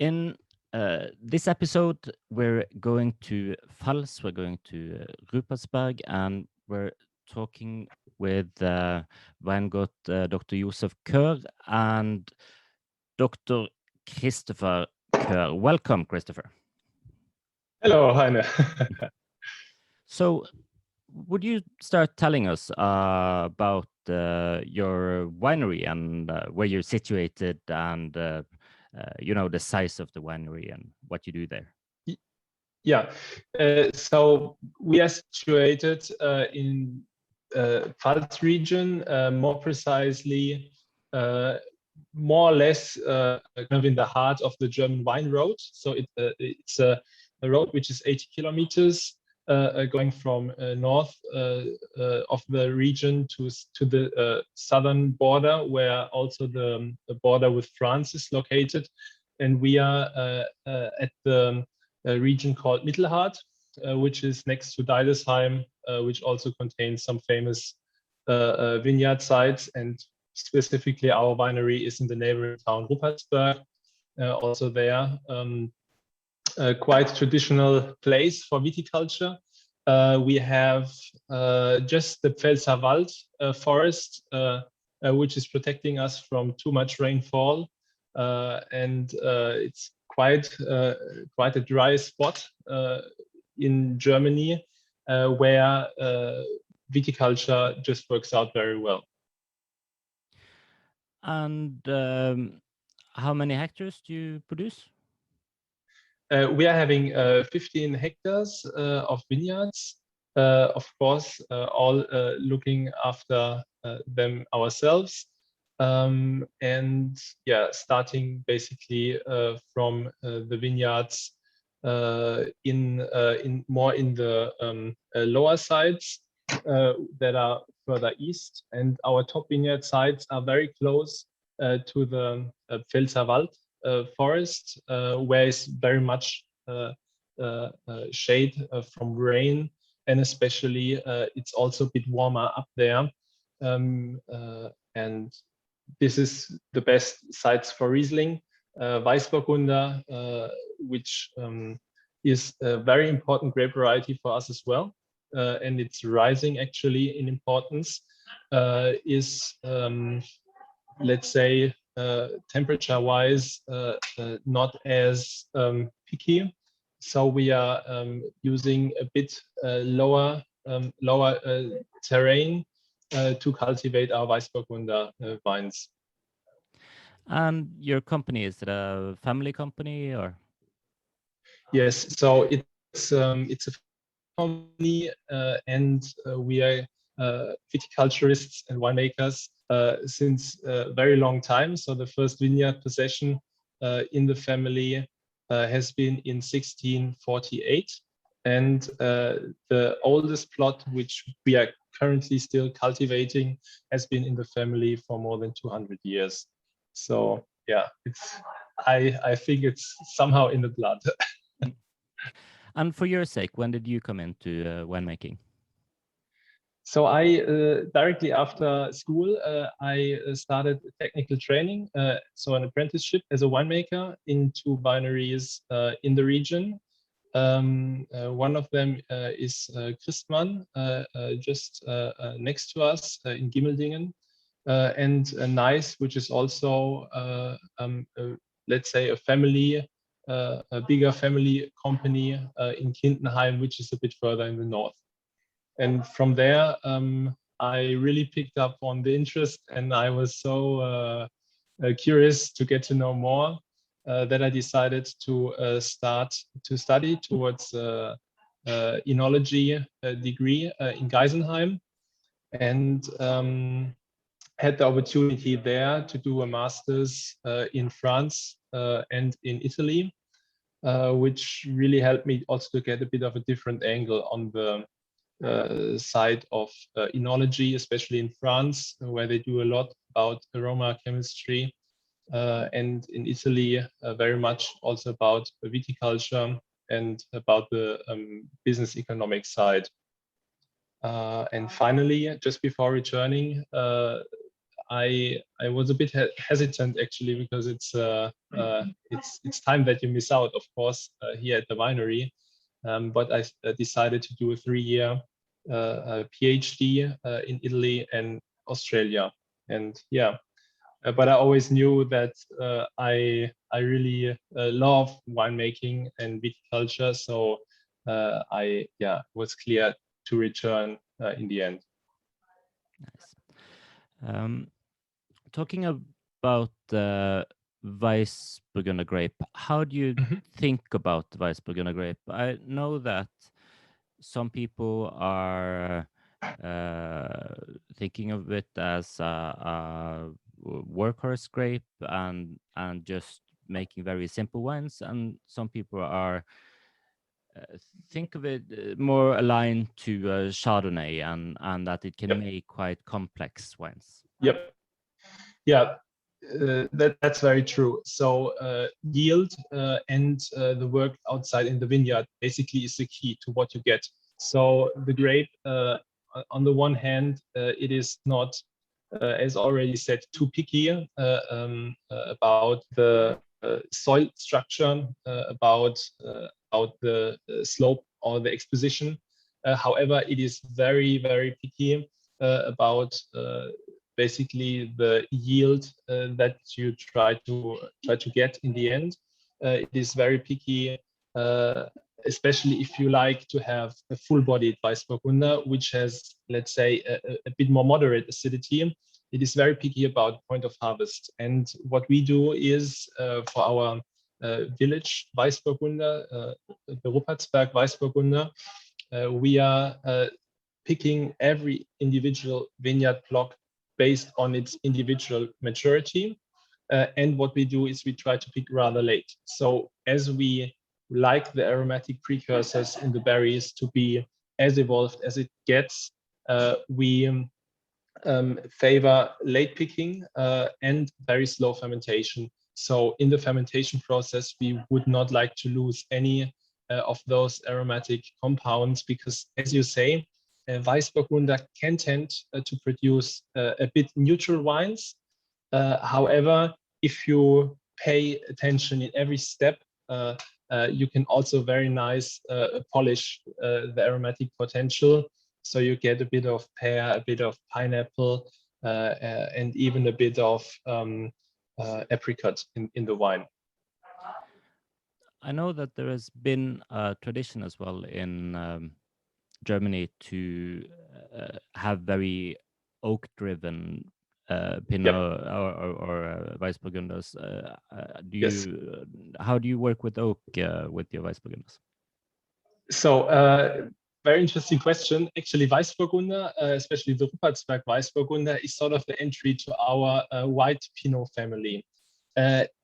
In this episode, we're going to Pfalz, we're going to Ruppertsberg, and we're talking with Weingut Dr. Josef Köhr and Dr. Christopher Köhr. Welcome, Christopher. Hello, Heine. So, would you start telling us about your winery and where you're situated and the size of the winery and what you do there? Yeah, so we are situated in Pfalz region, more precisely, more or less kind of in the heart of the German wine road. So it's a road which is 80 kilometers going from north of the region to the southern border, where also the border with France is located. And we are at the region called Mittelhart, which is next to Deidesheim, which also contains some famous vineyard sites. And specifically, our winery is in the neighboring town Ruppertsberg, also there. Quite traditional place for viticulture. We have just the Pfälzer Wald forest, which is protecting us from too much rainfall, and it's quite a dry spot in Germany, where viticulture just works out very well. And how many hectares do you produce? We are having 15 hectares of vineyards, of course, all looking after them ourselves. And yeah, starting basically from the vineyards in more in the lower sides that are further east, and our top vineyard sites are very close to the Pfälzer Wald forest, where is very much shade from rain, and especially it's also a bit warmer up there, and this is the best sites for Riesling, weissburgunder, which is a very important grape variety for us as well, and it's rising actually in importance, is let's say temperature-wise not as picky. So we are using a bit lower terrain to cultivate our weissburgunder vines. And your company, is it a family company or? Yes, so it's a company, and we are viticulturists and winemakers since a very long time. So the first vineyard possession in the family has been in 1648, and the oldest plot, which we are currently still cultivating, has been in the family for more than 200 years. So yeah, I think it's somehow in the blood. And for your sake, when did you come into winemaking? So I directly after school, I started technical training, so an apprenticeship as a winemaker into wineries in the region. One of them is Christmann, just next to us in Gimmeldingen, and Nice, which is also, let's say, a bigger family company in Kindenheim, which is a bit further in the north. And from there, I really picked up on the interest, and I was so curious to get to know more that I decided to start to study towards enology degree in Geisenheim, and had the opportunity there to do a master's in France and in Italy, which really helped me also to get a bit of a different angle on the side of enology, especially in France, where they do a lot about aroma chemistry, and in Italy, very much also about viticulture and about the business economic side. And finally, just before returning, I was a bit hesitant actually, because it's time that you miss out, of course, here at the winery. But I decided to do a 3-year PhD in Italy and Australia, and yeah. But I always knew that I really love winemaking and viticulture, so I was clear to return in the end. Nice. Talking about weissburgunder grape, how do you think about the weissburgunder grape? I know that some people are thinking of it as a workhorse grape and just making very simple wines, and some people are think of it more aligned to Chardonnay, and that it can make quite complex wines. Yep. Yeah, that's very true. So yield and the work outside in the vineyard basically is the key to what you get. So the grape, on the one hand, it is not, as already said, too picky about the soil structure, about the slope or the exposition. However, it is very, very picky about basically the yield that you try to get in the end. It is very picky, especially if you like to have a full-bodied weissburgunder, which has, let's say, a bit more moderate acidity. It is very picky about point of harvest. And what we do is for our village weissburgunder, the Ruppertsberg weissburgunder, we are picking every individual vineyard block based on its individual maturity. And what we do is we try to pick rather late. So as we like the aromatic precursors in the berries to be as evolved as it gets, we favor late picking and very slow fermentation. So in the fermentation process, we would not like to lose any of those aromatic compounds, because, as you say, Weissburgunder can tend to produce a bit neutral wines. However, if you pay attention in every step, you can also very nice polish the aromatic potential. So you get a bit of pear, a bit of pineapple, and even a bit of apricot in the wine. I know that there has been a tradition as well in Germany to have very oak-driven Pinot or Weissburgunders. How do you work with oak with your Weissburgunders? So very interesting question. Actually, Weissburgunder, especially the Ruppertsberg Weissburgunder, is sort of the entry to our white Pinot family.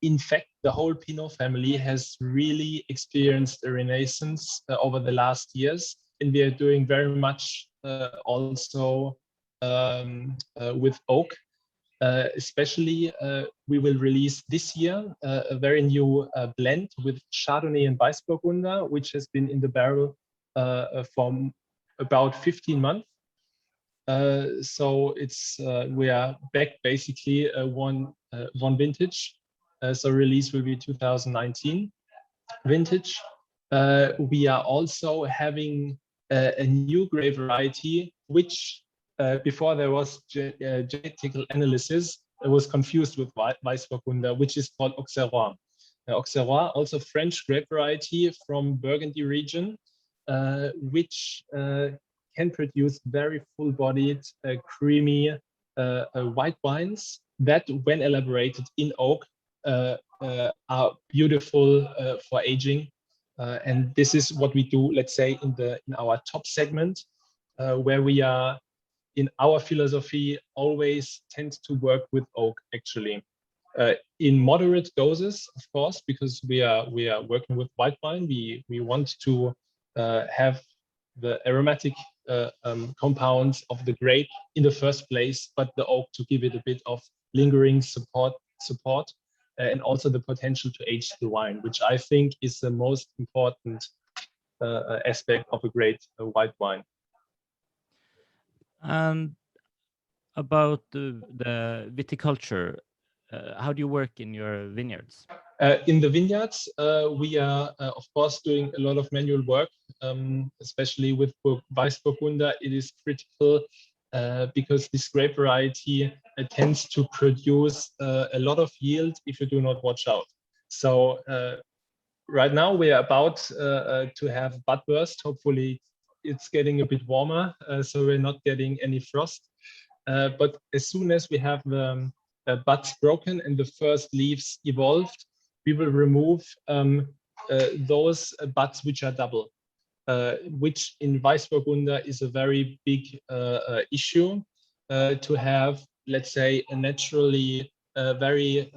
In fact, the whole Pinot family has really experienced a renaissance over the last years, and we are doing very much also with oak. Especially, we will release this year a very new blend with Chardonnay and Weissburgunder, which has been in the barrel for about 15 months. So it's we are back basically one vintage. So release will be 2019 vintage. We are also having a new grape variety, which before there was genetical analysis, it was confused with Weissburgunder, which is called Auxerrois. Auxerrois, also French grape variety from Burgundy region, which can produce very full-bodied, creamy white wines that, when elaborated in oak, are beautiful for aging. And this is what we do, let's say, in our top segment, where we are, in our philosophy, always tend to work with oak, actually. In moderate doses, of course, because we are working with white wine. We want to have the aromatic compounds of the grape in the first place, but the oak to give it a bit of lingering support, and also the potential to age the wine, which I think is the most important aspect of a great white wine. And about the viticulture. How do you work in your vineyards? In the vineyards, we are, of course, doing a lot of manual work, especially with weissburgunder. It is critical because this grape variety tends to produce a lot of yield if you do not watch out. So right now we are about to have bud burst. Hopefully it's getting a bit warmer, so we're not getting any frost. But as soon as we have the buds broken and the first leaves evolved, we will remove those buds which are double, which in Weissburgunder is a very big issue to have, let's say, a naturally very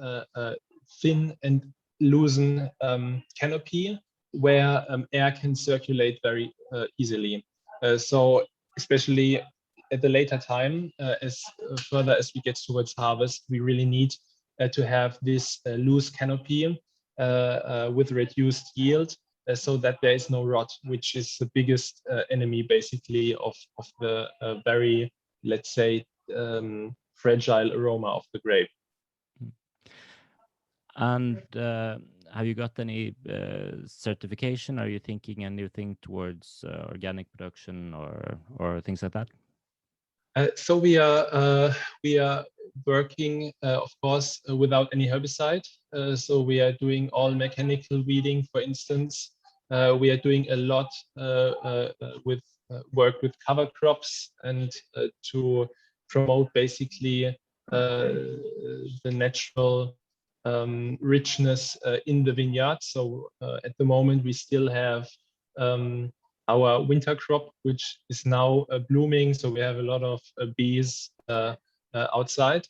thin and loosen canopy where air can circulate very easily. So especially at the later time, as further as we get towards harvest, we really need to have this loose canopy with reduced yield so that there is no rot, which is the biggest enemy basically of the very, let's say, fragile aroma of the grape. And have you got any certification? Are you thinking anything towards organic production or things like that? So we are working, of course, without any herbicide. So we are doing all mechanical weeding, for instance. We are doing a lot with work with cover crops and to promote basically the natural richness in the vineyard. So at the moment we still have our winter crop, which is now blooming. So we have a lot of bees outside.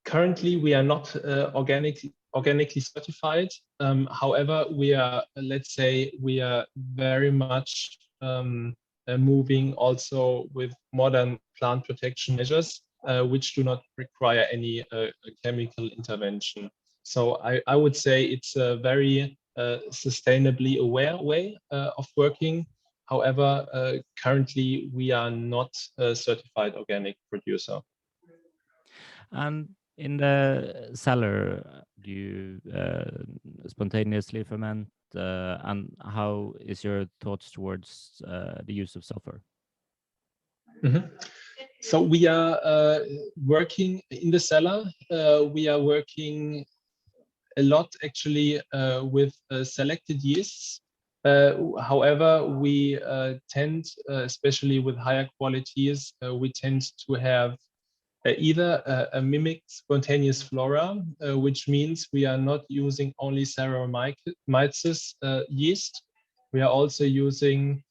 Currently, we are not organically certified. However, we are, let's say, we are very much moving also with modern plant protection measures, which do not require any chemical intervention. So I would say it's a very sustainably aware way of working. However, currently we are not a certified organic producer. And in the cellar, do you spontaneously ferment? And how is your thoughts towards the use of sulfur? Mm-hmm. So we are working in the cellar. We are working a lot actually with selected yeasts. However, we tend, especially with higher qualities, we tend to have either a mimicked spontaneous flora, which means we are not using only Saccharomyces yeast. We are also using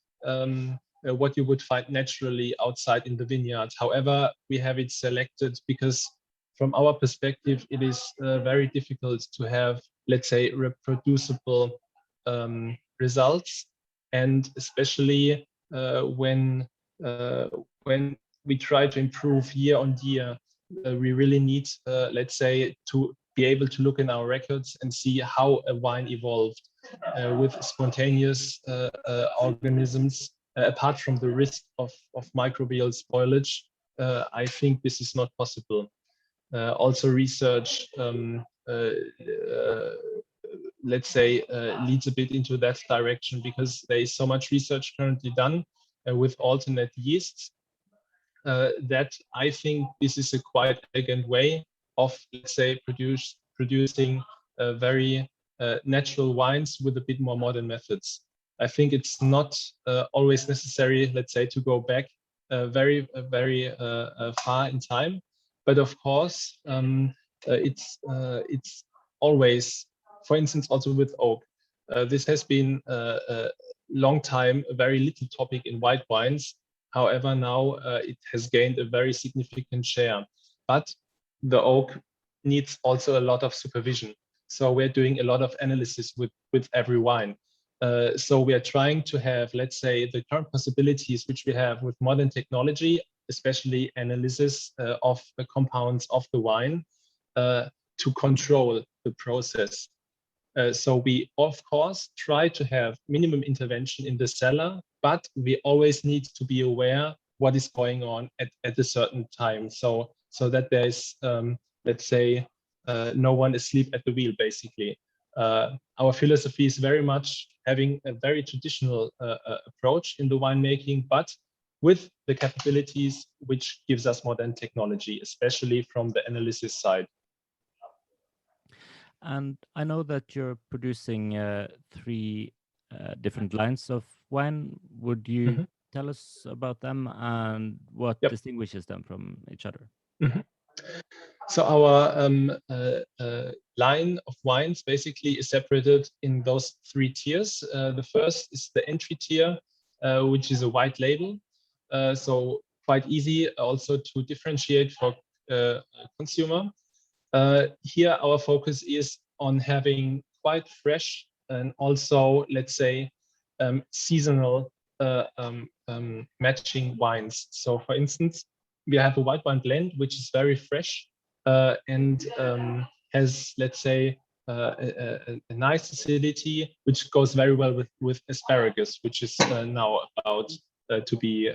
what you would find naturally outside in the vineyard. However, we have it selected because from our perspective, it is very difficult to have, let's say, reproducible results. And especially when we try to improve year on year, we really need, let's say, to be able to look in our records and see how a wine evolved with spontaneous organisms. Apart from the risk of microbial spoilage, I think this is not possible. Also research, let's say, leads a bit into that direction because there is so much research currently done with alternate yeasts that I think this is a quite elegant way of, let's say, producing very natural wines with a bit more modern methods. I think it's not always necessary, let's say, to go back very far in time. But of course, it's always, for instance, also with oak. This has been a long time a very little topic in white wines. However, now it has gained a very significant share. But the oak needs also a lot of supervision. So we're doing a lot of analysis with every wine. So we are trying to have, let's say, the current possibilities which we have with modern technology, especially analysis of the compounds of the wine, to control the process. So we, of course, try to have minimum intervention in the cellar, but we always need to be aware what is going on at a certain time, so that there is, let's say, no one asleep at the wheel, basically. Our philosophy is very much having a very traditional approach in the winemaking, but with the capabilities which gives us modern technology, especially from the analysis side. And I know that you're producing 3 different lines of wine. Would you tell us about them and what distinguishes them from each other? So our line of wines basically is separated in those 3 tiers. The first is the entry tier, which is a white label. So quite easy also to differentiate for consumer. Here our focus is on having quite fresh and also, let's say, seasonal matching wines. So for instance, we have a white wine blend, which is very fresh and has, let's say, a nice acidity, which goes very well with asparagus, which is now about to be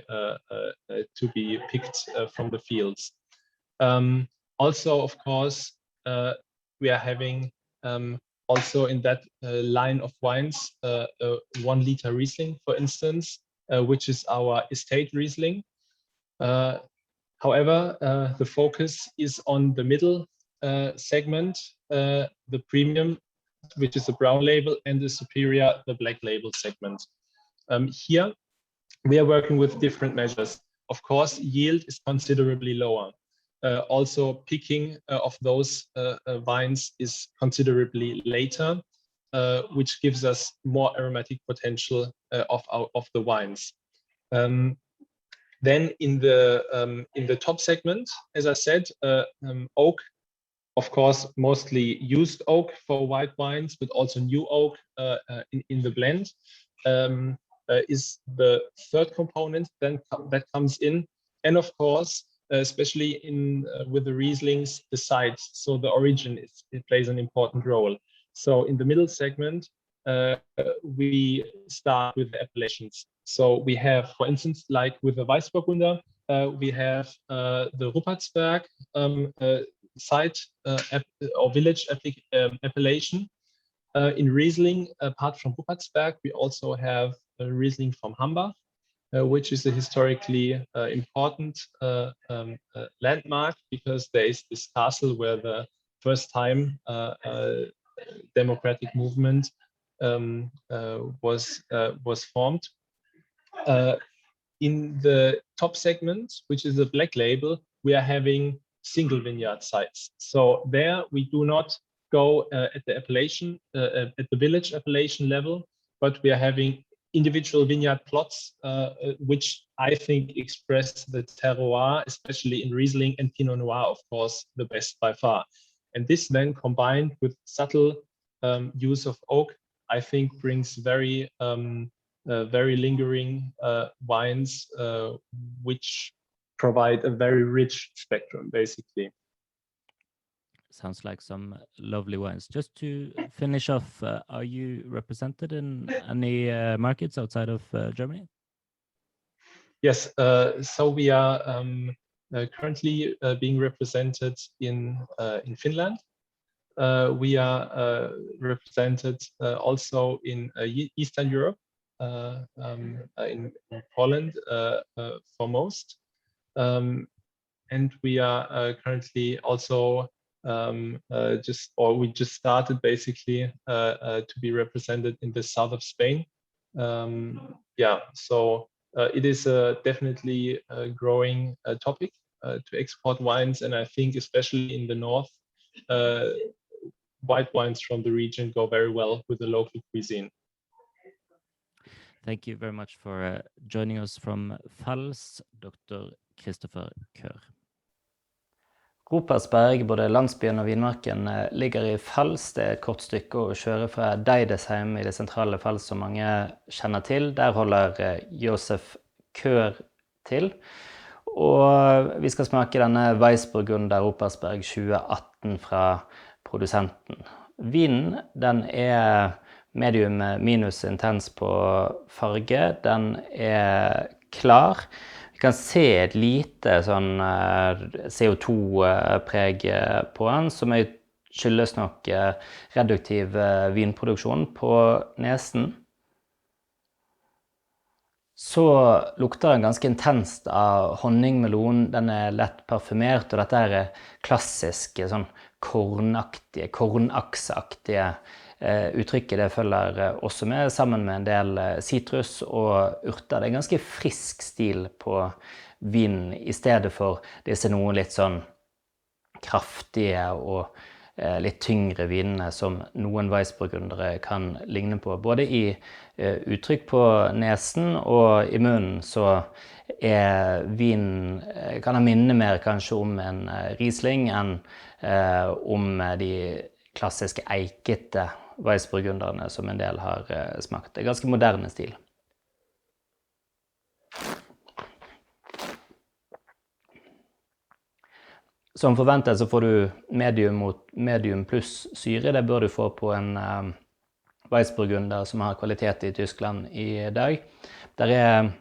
picked from the fields. Also, of course, we are having also in that line of wines 1 liter Riesling, for instance, which is our estate Riesling. However, the focus is on the middle segment, the premium, which is a brown label, and the superior, the black label segment. Here, we are working with different measures. Of course, yield is considerably lower. Also, picking of those vines is considerably later, which gives us more aromatic potential of the wines. Then in the top segment, as I said, oak, of course, mostly used oak for white wines, but also new oak in the blend is the third component then that comes in. And of course, especially with the Rieslings, the sites, so the origin it plays an important role. So in the middle segment, we start with the appellations. So we have, for instance, like with the weissburgunder, we have the Ruppertsberg site or village appellation. In Riesling, apart from Ruppertsberg, we also have a Riesling from Hambach, which is a historically important landmark, because there is this castle where the first time democratic movement was formed. In the top segment, which is a black label, we are having single vineyard sites. So there we do not go at the appellation, at the village appellation level, but we are having individual vineyard plots, which I think express the terroir, especially in Riesling and Pinot Noir, of course, the best by far. And this then combined with subtle use of oak, I think brings very lingering wines, which provide a very rich spectrum, basically. Sounds like some lovely wines. Just to finish off, are you represented in any markets outside of Germany? Yes, so we are currently being represented in Finland. We are represented also in Eastern Europe, in Poland foremost. And we are currently also we just started basically to be represented in the south of Spain. So it is definitely a growing topic to export wines, and I think especially in the north, white wines from the region go very well with the local cuisine. Thank you very much for joining us from Pfalz, Dr. Josef Köhr. Ruppertsberg, både landsbyen og vinmarken, ligger i Pfalz. Det er et kort stykke å kjøre fra Deidesheim i det sentrale Pfalz, som mange kjenner til. Der holder Josef Köhr til. Og vi skal smake denne weissburgunder Ruppertsberg 2018 fra produsenten. Vinen, den er medium minus intens på farge. Den er klar. Vi kan se et lite sånn CO2-preg på den, som skyldes nok reduktiv vinproduksjon på nesen. Så lukter den ganske intenst av honningmelon, den lett parfymert, og dette klassiske, sånn kornaktige, kornaksaktige uttrykket det følger også med, sammen med en del sitrus og urter. Det en ganske frisk stil på vinen, i stedet for disse noe litt sånn kraftige og litt tyngre vinene som noen weissburgundere kan ligne på. Både i uttrykk på nesen og i munnen så vinen, kan ha minne mer kanskje om en Riesling enn om de klassiske eikete weissburgunderne som en del har smakt. Det ganske moderne stil. Som forventet så får du medium pluss syre. Det bør du få på en weissburgunder som har kvalitet i Tyskland i dag. Der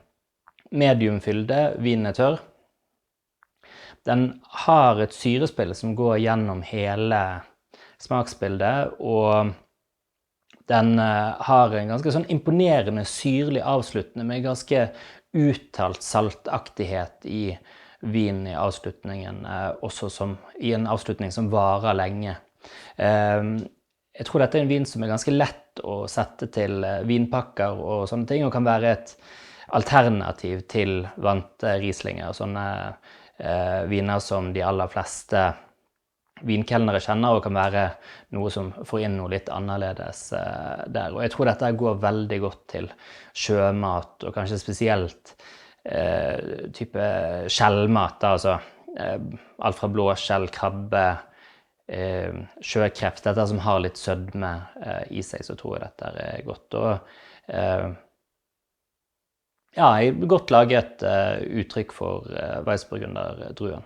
mediumfylde, vinen tørr. Den har et syrespill som går gjennom hele smaksbildet, og den har en ganske sånn imponerende syrlig avsluttende med ganske uttalt saltaktighet i vin i avslutningen, også i en avslutning som varer lenge. Jeg tror dette en vin som ganske lett å sette til vinpakker og sånne ting, og kan være et alternativ til vante Rieslinger, sånne viner som de aller fleste vinkelnere kjenner, og kan være noe som får inn noe litt annerledes der. Og jeg tror dette går veldig godt til sjømat, og kanskje spesielt type skjellmat, altså alt fra blåskjell, krabbe, sjøkreps, dette som har litt sødme i seg, så tror jeg dette godt. Og ja, godt laget uttrykk for weissburgunder druen.